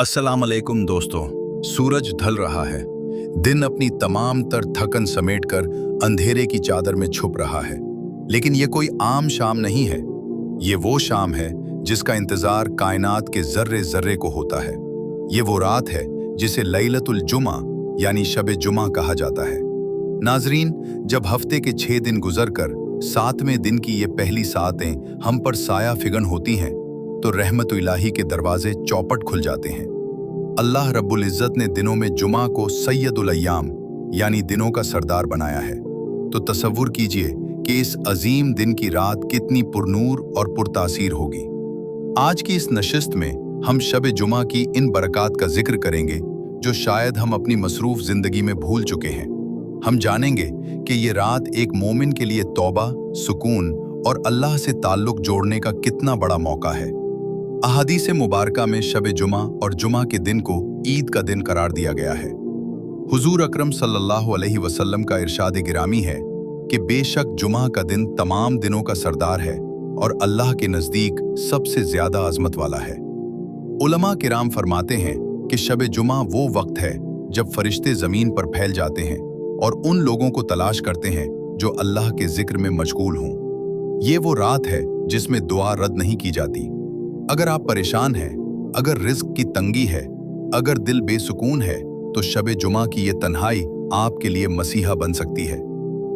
अस्सलाम अलैकुम दोस्तों। सूरज ढल रहा है। दिन अपनी तमाम तर थकन समेटकर अंधेरे की चादर में छुप रहा है। लेकिन ये कोई आम शाम नहीं है। ये वो शाम है जिसका इंतजार कायनात के जर्रे जर्रे को होता है। ये वो रात है जिसे लैलतुल जुमा यानी शब जुमा कहा जाता है। नाजरीन, जब हफ्ते के 6 दिन गुजरकर 7वें दिन की ये पहली सातें हम पर साया फिगन होती हैं, तो रहमत इलाही के दरवाजे चौपट खुल जाते हैं। अल्लाह रब्बुल इज़्ज़त ने दिनों में जुमा को सैयदुल अय्याम यानी दिनों का सरदार बनाया है। तो तसव्वुर कीजिए कि इस अजीम दिन की रात कितनी पुरनूर और पुरतासीर होगी। आज की इस नशिस्त में हम शब जुमा की इन बरक़ात का जिक्र करेंगे जो शायद हम अपनी मसरूफ़ ज़िंदगी में भूल चुके हैं। हम जानेंगे कि ये रात एक मोमिन के लिए तौबा, सुकून और अल्लाह से ताल्लुक़ जोड़ने का कितना बड़ा मौका है। अहादीस मुबारका में शब जुमा और जुमा के दिन को ईद का दिन करार दिया गया है। हुजूर अकरम सल्लल्लाहु अलैहि वसल्लम का इरशाद गिरामी है कि बेशक जुमा का दिन तमाम दिनों का सरदार है और अल्लाह के नज़दीक सबसे ज़्यादा अज़मत वाला है। उलमा किराम फरमाते हैं कि शब जुमा वो वक्त है जब फरिश्ते ज़मीन पर फैल जाते हैं और उन लोगों को तलाश करते हैं जो अल्लाह के ज़िक्र में मशगूल हों। ये वो रात है जिसमें दुआ रद्द नहीं की जाती। अगर आप परेशान हैं, अगर रिज़्क की तंगी है, अगर दिल बेसुकून है, तो शब जुमा की ये तन्हाई आपके लिए मसीहा बन सकती है।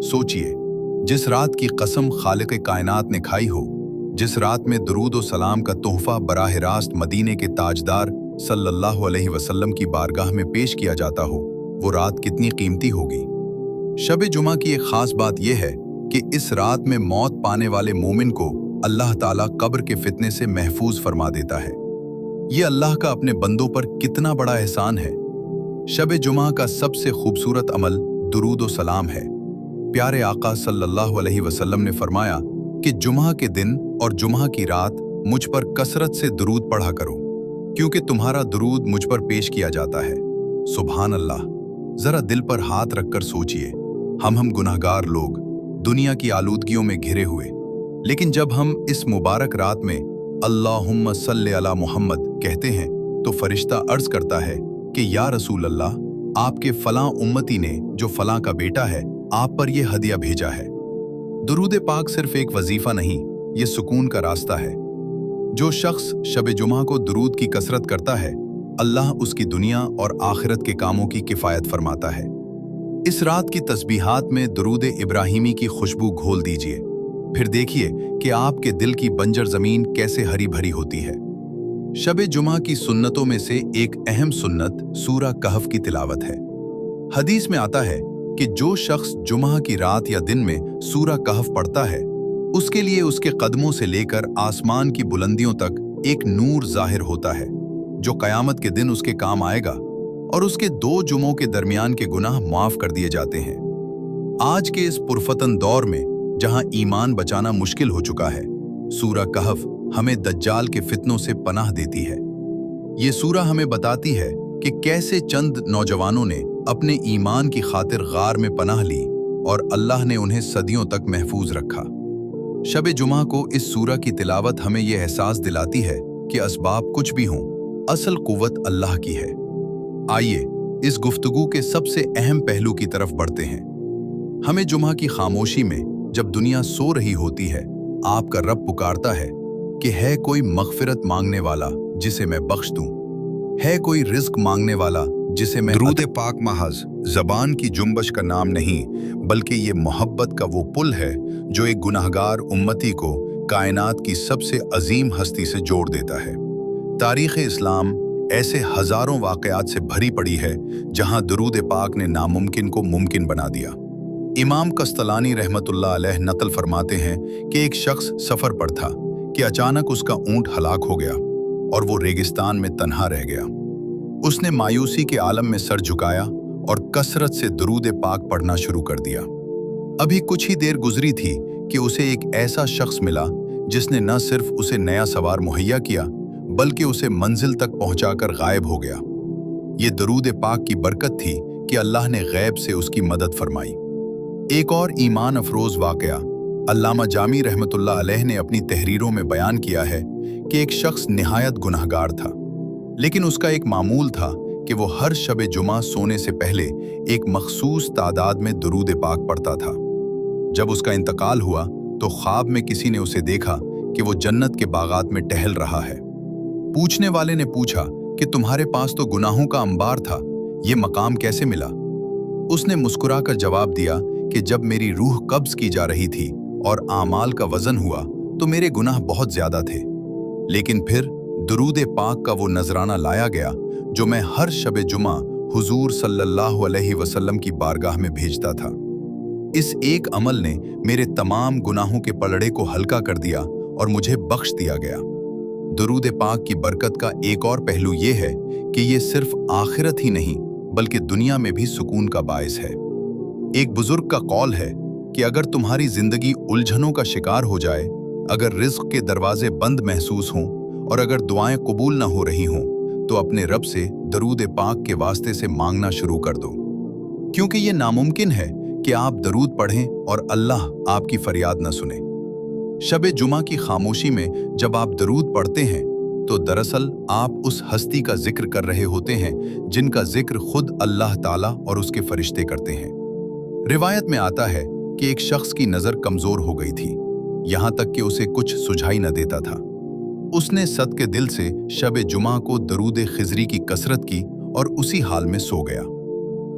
सोचिए, जिस रात की कसम खालिक कायनात ने खाई हो, जिस रात में दुरूद व सलाम का तोहफा बराह रास्त मदीने के ताजदार सल्लल्लाहु अलैहि वसल्लम की बारगाह में पेश किया जाता हो, वो रात कितनी कीमती होगी। शब जुमा की एक खास बात यह है कि इस रात में मौत पाने वाले मोमिन को अल्लाह ताला कब्र के फितने से महफूज फरमा देता है। ये अल्लाह का अपने बंदों पर कितना बड़ा एहसान है। शब जुमा का सबसे खूबसूरत अमल दुरूद व सलाम है। प्यारे आका सल्लल्लाहु अलैहि वसल्लम ने फरमाया कि जुमा के दिन और जुमा की रात मुझ पर कसरत से दुरूद पढ़ा करो, क्योंकि तुम्हारा दुरूद मुझ पर पेश किया जाता है। सुभान अल्लाह। जरा दिल पर हाथ रखकर सोचिए, हम गुनाहगार लोग दुनिया की आलूदगियों में घिरे हुए, लेकिन जब हम इस मुबारक रात में अल्लाहुम्मा सल्ले अला मुहम्मद कहते हैं तो फरिश्ता अर्ज करता है कि या रसूल अल्लाह, आपके फलां उम्मती ने जो फलां का बेटा है आप पर यह हदिया भेजा है। दुरूद पाक सिर्फ एक वजीफा नहीं, ये सुकून का रास्ता है। जो शख्स शब जुमा को दुरूद की कसरत करता है, अल्लाह उसकी दुनिया और आखिरत के कामों की किफ़ायत फरमाता है। इस रात की तस्बीहात में दुरूद इब्राहिमी की खुशबू घोल दीजिए, फिर देखिए कि आपके दिल की बंजर ज़मीन कैसे हरी भरी होती है। शब जुमा की सुन्नतों में से एक अहम सुन्नत सूरा कहफ की तिलावत है। हदीस में आता है कि जो शख्स जुमा की रात या दिन में सूरा कहफ पढ़ता है, उसके लिए उसके कदमों से लेकर आसमान की बुलंदियों तक एक नूर जाहिर होता है जो क़यामत के दिन उसके काम आएगा और उसके 2 जुमों के दरमियान के गुनाह माफ़ कर दिए जाते हैं। आज के इस पुरफतन दौर में जहां ईमान बचाना मुश्किल हो चुका है, सूरा कहफ हमें दज्जाल के फितनों से पनाह देती है। ये सूरा हमें बताती है कि कैसे चंद नौजवानों ने अपने ईमान की खातिर गार में पनाह ली और अल्लाह ने उन्हें सदियों तक महफूज रखा। शब जुमा को इस सूरा की तिलावत हमें यह एहसास दिलाती है कि असबाब कुछ भी हों, असल कुव्वत अल्लाह की है। आइए इस गुफ्तगू के सबसे अहम पहलू की तरफ बढ़ते हैं। हमें जुमा की खामोशी में, जब दुनिया सो रही होती है, आपका रब पुकारता है कि है कोई मग़फ़िरत मांगने वाला जिसे मैं बख्श दूं, है कोई रिज़्क मांगने वाला जिसे मैं। दुरूद पाक महज ज़बान की जुम्बश का नाम नहीं, बल्कि ये मोहब्बत का वो पुल है जो एक गुनाहगार उम्मती को कायनात की सबसे अजीम हस्ती से जोड़ देता है। तारीख़ इस्लाम ऐसे हज़ारों वाक़यात से भरी पड़ी है जहाँ दुरूद पाक ने नामुमकिन को मुमकिन बना दिया। इमाम कस्तलानी रहमतुल्लाह अलैह नक़ल फरमाते हैं कि एक शख्स सफ़र पर था कि अचानक उसका ऊँट हलाक हो गया और वो रेगिस्तान में तन्हा रह गया। उसने मायूसी के आलम में सर झुकाया और कसरत से दुरूद पाक पढ़ना शुरू कर दिया। अभी कुछ ही देर गुजरी थी कि उसे एक ऐसा शख्स मिला जिसने न सिर्फ उसे नया सवार मुहैया किया, बल्कि उसे मंजिल तक पहुंचाकर गायब हो गया। ये दुरूद पाक की बरकत थी कि अल्लाह ने गैब से उसकी मदद फरमाई। एक और ईमान अफरोज़ वाक़या अल्लामा जामी रहमतुल्लाह अलैह ने अपनी तहरीरों में बयान किया है कि एक शख्स निहायत गुनहगार था। लेकिन उसका एक मामूल था कि वो हर शब जुमा सोने से पहले एक मखसूस तादाद में दुरूद पाक पढ़ता था। जब उसका इंतकाल हुआ तो ख्वाब में किसी ने उसे देखा कि वो जन्नत के बागात में टहल रहा है। पूछने वाले ने पूछा कि तुम्हारे पास तो गुनाहों का अंबार था, ये मकाम कैसे मिला? उसने मुस्कुराकर जवाब दिया कि जब मेरी रूह कब्ज की जा रही थी और आमाल का वजन हुआ तो मेरे गुनाह बहुत ज्यादा थे, लेकिन फिर दुरूद पाक का वो नजराना लाया गया जो मैं हर शब जुमा हुजूर सल्लल्लाहु अलैहि वसल्लम की बारगाह में भेजता था। इस एक अमल ने मेरे तमाम गुनाहों के पलड़े को हल्का कर दिया और मुझे बख्श दिया गया। दुरूद पाक की बरकत का एक और पहलू ये है कि ये सिर्फ आखिरत ही नहीं बल्कि दुनिया में भी सुकून का बायस है। एक बुजुर्ग का कौल है कि अगर तुम्हारी जिंदगी उलझनों का शिकार हो जाए, अगर रिज्क के दरवाजे बंद महसूस हों और अगर दुआएं कबूल न हो रही हों, तो अपने रब से दरूद पाक के वास्ते से मांगना शुरू कर दो, क्योंकि ये नामुमकिन है कि आप दरूद पढ़ें और अल्लाह आपकी फरियाद न सुने। शब जुमा की खामोशी में जब आप दरूद पढ़ते हैं तो दरअसल आप उस हस्ती का जिक्र कर रहे होते हैं जिनका जिक्र खुद अल्लाह ताला और उसके फरिश्ते करते हैं। रिवायत में आता है कि एक शख्स की नजर कमजोर हो गई थी, यहां तक कि उसे कुछ सुझाई न देता था। उसने सदके दिल से शब जुमा को दरूद खिजरी की कसरत की और उसी हाल में सो गया।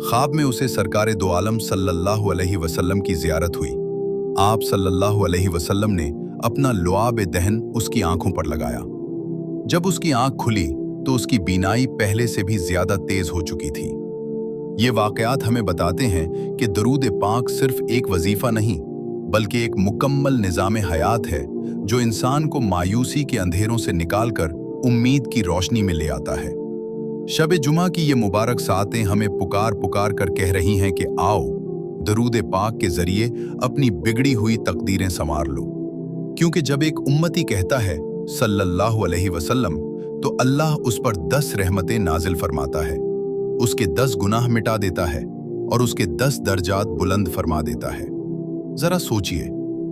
ख्वाब में उसे सरकारे दो आलम सल्लल्लाहु अलैहि वसल्लम की जियारत हुई। आप सल्लल्लाहु अलैहि वसल्लम ने अपना लुआब दहन उसकी आंखों पर लगाया। जब उसकी आंख खुली तो उसकी बीनाई पहले से भी ज्यादा तेज हो चुकी थी। ये वाकयात हमें बताते हैं कि दरूद पाक सिर्फ एक वजीफा नहीं बल्कि एक मुकम्मल निज़ाम हयात है जो इंसान को मायूसी के अंधेरों से निकालकर उम्मीद की रोशनी में ले आता है। शब जुमा की ये मुबारक सातें हमें पुकार पुकार कर कह रही हैं कि आओ दरूद पाक के जरिए अपनी बिगड़ी हुई तकदीरें संवार लो, क्योंकि जब एक उम्मती कहता है सल्लल्लाहु अलैहि वसल्लम तो अल्लाह उस पर 10 रहमतें नाजिल फरमाता है, उसके 10 गुनाह मिटा देता है और उसके 10 दर्जात बुलंद फरमा देता है। जरा सोचिए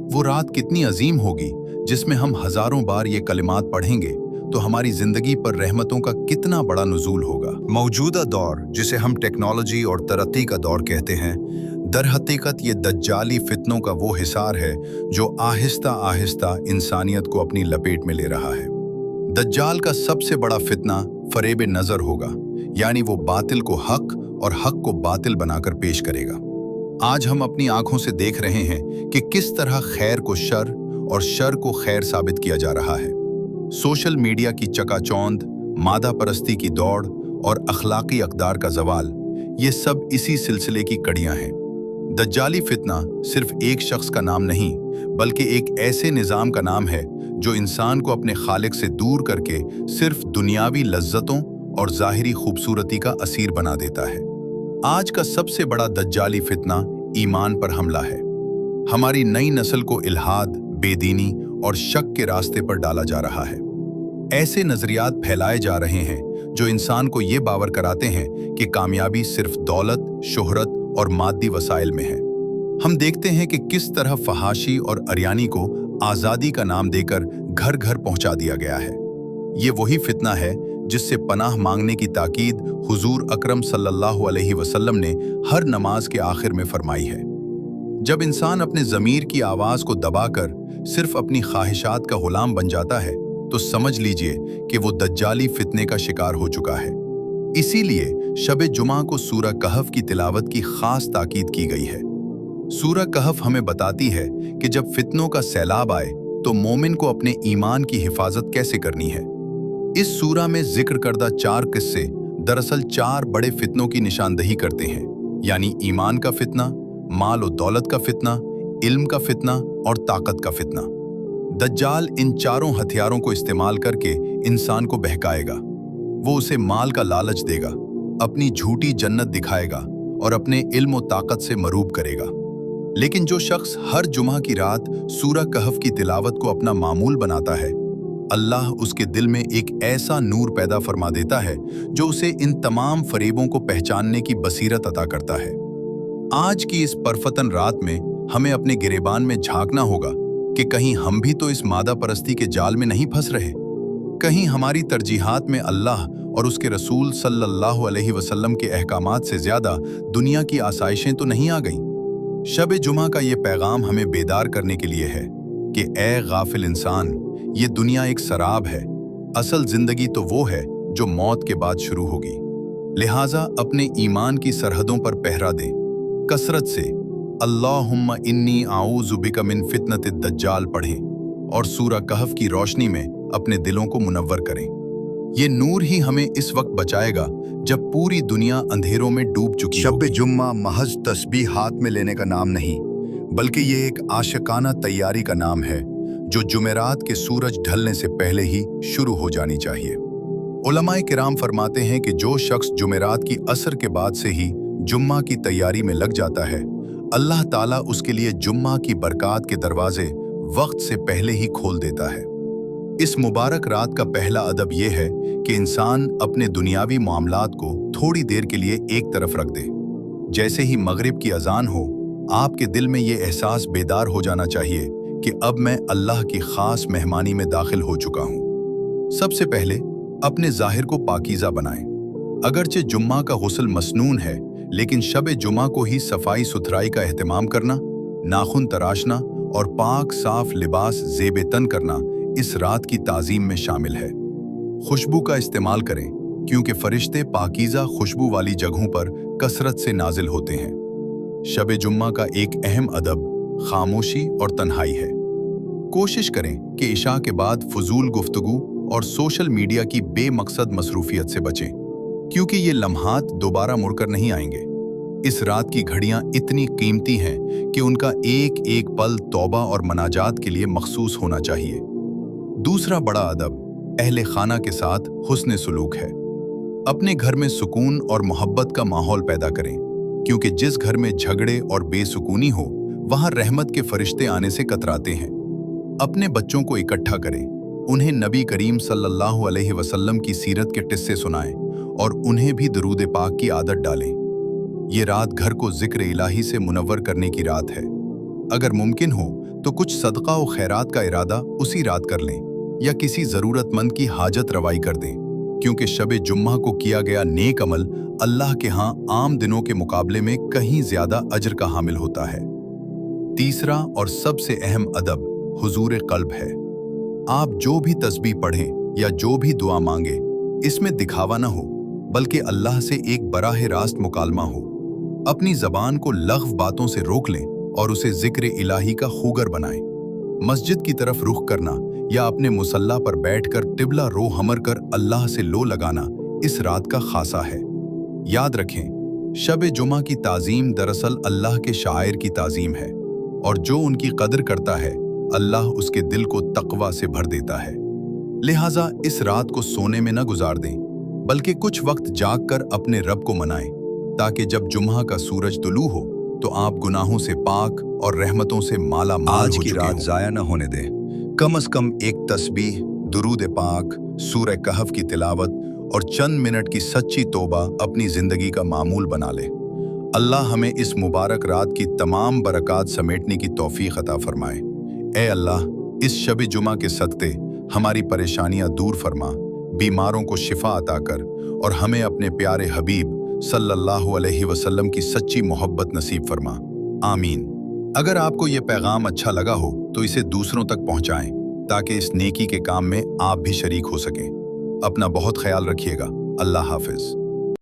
वो रात कितनी अजीम होगी जिसमें हम हजारों बार ये कलिमात पढ़ेंगे तो हमारी जिंदगी पर रहमतों का कितना बड़ा नुज़ूल होगा। मौजूदा दौर जिसे हम टेक्नोलॉजी और तरक्की का दौर कहते हैं, दर हकीकत ये दज्जाली फितनों का वो हिसार है जो आहिस्ता आहिस्ता इंसानियत को अपनी लपेट में ले रहा है। दज्जाल का सबसे बड़ा फितना फरेब नजर होगा, यानी वो बातिल को हक और हक को बातिल बनाकर पेश करेगा। आज हम अपनी आंखों से देख रहे हैं कि किस तरह खैर को शर और शर को खैर साबित किया जा रहा है। सोशल मीडिया की चकाचौंध, मादा परस्ती की दौड़ और अखलाकी अक़दार का जवाल, ये सब इसी सिलसिले की कड़ियां हैं। दज्जाली फितना सिर्फ एक शख्स का नाम नहीं बल्कि एक ऐसे निज़ाम का नाम है जो इंसान को अपने खालिक से दूर करके सिर्फ दुनियावी लज्जतों और ज़ाहिरी खूबसूरती का असीर बना देता है। आज का सबसे बड़ा दज्जाली फितना ईमान पर हमला है। हमारी नई नस्ल को इल्हाद, बेदीनी और शक के रास्ते पर डाला जा रहा है। ऐसे नजरियात फैलाए जा रहे हैं जो इंसान को ये बावर कराते हैं कि कामयाबी सिर्फ दौलत, शोहरत और मादी वसाइल में है। हम देखते हैं कि किस तरह फहाशी और अरियानी को आज़ादी का नाम देकर घर घर पहुंचा दिया गया है। ये वही फितना है जिससे पनाह मांगने की ताकीद हुजूर अकरम सल्लल्लाहु अलैहि वसल्लम ने हर नमाज के आखिर में फरमाई है। जब इंसान अपने ज़मीर की आवाज़ को दबाकर सिर्फ अपनी ख्वाहिशात का गुलाम बन जाता है तो समझ लीजिए कि वो दज्जाली फितने का शिकार हो चुका है। इसीलिए शब जुमा को सूरह कहफ की तिलावत की खास ताकीद की गई है। सूरह कहफ हमें बताती है कि जब फितनों का सैलाब आए तो मोमिन को अपने ईमान की हिफाजत कैसे करनी है। इस सूरह में जिक्र करदा 4 किस्से दरअसल 4 बड़े फितनों की निशानदही करते हैं, यानी ईमान का फितना, माल और दौलत का फितना, इल्म का फितना और ताकत का फितना। दज्जाल इन चारों हथियारों को इस्तेमाल करके इंसान को बहकाएगा। वो उसे माल का लालच देगा, अपनी झूठी जन्नत दिखाएगा और अपने इल्म और ताकत से मरूब करेगा। लेकिन जो शख्स हर जुमा की रात सूरह कहफ की तिलावत को अपना मामूल बनाता है, अल्लाह उसके दिल में एक ऐसा नूर पैदा फरमा देता है जो उसे इन तमाम फरेबों को पहचानने की बसीरत अता करता है। आज की इस परफतन रात में हमें अपने गिरेबान में झांकना होगा कि कहीं हम भी तो इस मादा परस्ती के जाल में नहीं फंस रहे। कहीं हमारी तरजीहात में अल्लाह और उसके रसूल सल्लल्लाहु अलैहि वसल्लम के अहकामात से ज्यादा दुनिया की आसाइशें तो नहीं आ गईं। शब जुमा का ये पैगाम हमें बेदार करने के लिए है कि ए गाफिल इंसान, ये दुनिया एक सराब है, असल जिंदगी तो वो है जो मौत के बाद शुरू होगी। लिहाजा अपने ईमान की सरहदों पर पहरा दें, कसरत से अल्लाहुम्मा इन्नी आऊज़ु बिका मिन फितनतिद दज्जाल पढ़ें और सूरा कहफ की रोशनी में अपने दिलों को मुनव्वर करें। ये नूर ही हमें इस वक्त बचाएगा जब पूरी दुनिया अंधेरों में डूब चुकी शब होगी। जुम्मा महज तस्बीह हाथ में लेने का नाम नहीं, बल्कि ये एक आशिकाना तैयारी का नाम है जो जुमेरात के सूरज ढलने से पहले ही शुरू हो जानी चाहिए। उलमाए किराम फरमाते हैं कि जो शख्स जुमेरात की असर के बाद से ही जुम्मा की तैयारी में लग जाता है, अल्लाह ताला उसके लिए जुम्मा की बरक़ात के दरवाजे वक्त से पहले ही खोल देता है। इस मुबारक रात का पहला अदब यह है कि इंसान अपने दुनियावी मामलात को थोड़ी देर के लिए एक तरफ रख दे। जैसे ही मगरिब की अजान हो, आपके दिल में ये एहसास बेदार हो जाना चाहिए कि अब मैं अल्लाह की खास मेहमानी में दाखिल हो चुका हूँ। सबसे पहले अपने ज़ाहिर को पाकीज़ा बनाएं। अगरचे जुम्मा का गुस्ल मसनून है, लेकिन शब जुमा को ही सफाई सुथराई का एहतमाम करना, नाखून तराशना और पाक साफ लिबास ज़ेब तन करना इस रात की ताज़ीम में शामिल है। खुशबू का इस्तेमाल करें, क्योंकि फरिश्ते पाकीज़ा खुशबू वाली जगहों पर कसरत से नाजिल होते हैं। शब जुम्मा का एक अहम अदब खामोशी और तन्हाई है। कोशिश करें कि इशा के बाद फजूल गुफ्तगू और सोशल मीडिया की बेमकसद मसरूफियत से बचें, क्योंकि ये लम्हात दोबारा मुड़कर नहीं आएंगे। इस रात की घड़ियां इतनी कीमती हैं कि उनका एक एक पल तौबा और मनाजात के लिए मखसूस होना चाहिए। दूसरा बड़ा अदब अहले खाना के साथ हुस्न सुलूक है। अपने घर में सुकून और मोहब्बत का माहौल पैदा करें, क्योंकि जिस घर में झगड़े और बेसुकूनी हो, वहां रहमत के फरिश्ते आने से कतराते हैं। अपने बच्चों को इकट्ठा करें, उन्हें नबी करीम सल्लल्लाहु अलैहि वसल्लम की सीरत के किस्से सुनाएं और उन्हें भी दरूद पाक की आदत डालें। ये रात घर को जिक्र इलाही से मुनव्वर करने की रात है। अगर मुमकिन हो तो कुछ सदका व खैरात का इरादा उसी रात कर लें या किसी ज़रूरतमंद की हाजत रवाई कर दें, क्योंकि शब जुम्मा को किया गया नेक अमल अल्लाह के यहाँ आम दिनों के मुकाबले में कहीं ज़्यादा अजर का हामिल होता है। तीसरा और सबसे अहम अदब हुजूर क़ल्ब है। आप जो भी तस्बीह पढ़ें या जो भी दुआ मांगे, इसमें दिखावा न हो, बल्कि अल्लाह से एक बराह रास्त मुकालमा हो। अपनी ज़बान को लग़्व बातों से रोक लें और उसे ज़िक्र इलाही का खूगर बनाएं। मस्जिद की तरफ रुख करना या अपने मुसल्ला पर बैठकर टिबला रो हमर कर अल्लाह से लो लगाना इस रात का खासा है। याद रखें, शब जुमा की ताज़ीम दरअसल अल्लाह के शायर की ताज़ीम है, और जो उनकी कदर करता है अल्लाह उसके दिल को तक़वा से भर देता है। लिहाजा इस रात को सोने में न गुजार दें, बल्कि कुछ वक्त जाग कर अपने रब को मनाएं, ताकि जब जुम्मा का सूरज तुलू हो तो आप गुनाहों से पाक और रहमतों से माला माल आज हो की चुके रात हों। ज़ाया न होने दें। कम से कम एक तस्बीह, दुरूद पाक, सूरह कहफ की तिलावत और चंद मिनट की सच्ची तौबा अपनी ज़िंदगी का मामूल बना लें। अल्लाह हमें इस मुबारक रात की तमाम बरक़ात समेटने की तौफ़ीक़ अता फरमाए। ए अल्लाह, इस शब जुमा के सदक़े हमारी परेशानियां दूर फरमा, बीमारों को शिफा अता कर और हमें अपने प्यारे हबीब सल्लल्लाहु अलैहि वसल्लम की सच्ची मोहब्बत नसीब फरमा। आमीन। अगर आपको ये पैगाम अच्छा लगा हो तो इसे दूसरों तक पहुंचाएं, ताकि इस नेकी के काम में आप भी शरीक हो सकें। अपना बहुत ख्याल रखिएगा। अल्लाह हाफ़िज़।